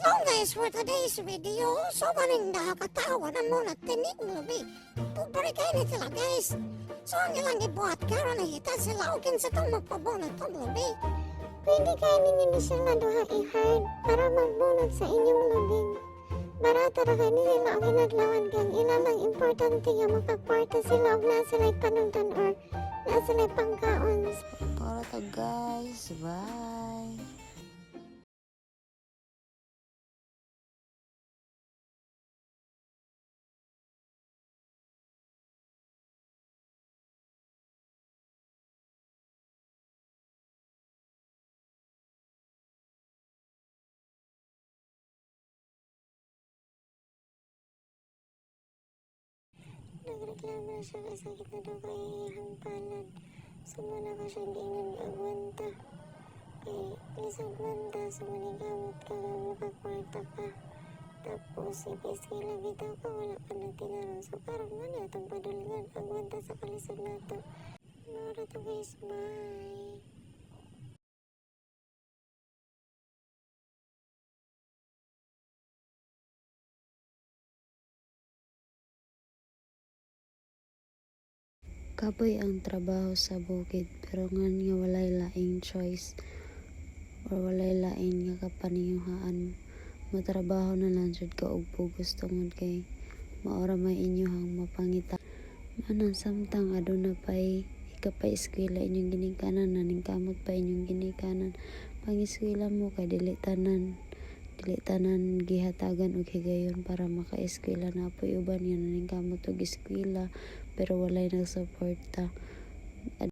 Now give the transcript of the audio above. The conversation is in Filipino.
So guys, for today's video, so maning nakakatawa na muna tinig mo, be. Pobre kayo na sila, guys. So ang ilang ibuhat karon na hita sila ugin sa itong magpabunot to, be. Pwede kayo ninyo sila duha i-hard para magbunot sa inyong lubing. Barato na kayo nila ang hinadlawan kang ilalang importante nga makakwarta sila og na sila'y panungtan or na sila'y pangkaon. Para to guys, bye. Nagreklamo na siya kay sakit na daw kay iyang palad. Sumuna ko siya hindi nag-agwanta. Kay lisod man ta, sumanigamot ka nga makakwarta ka. Tapos ipiski lang bitaw ka, wala ka na tinarong. So karon man atong padulungan, agwanta sa kalisod na to. Mara to guys, bye! Kapoy ang trabaho sa bukid pero ngan nga walay laing choice or walay laing nga kapaniyuhaan, matrabaho na lang jud ka og pugos tungod kay maora may inyohang mapangita. Manon samtang aduna pay ikapay eskwela inyong ginikanan, naning kamot pa inyong ginikanan, pangiskwela mo kay dili tanan gihatagan og higayon para maka-eskwela. Na po uban yan naning kamot og eskwela pero walay nagsuporta.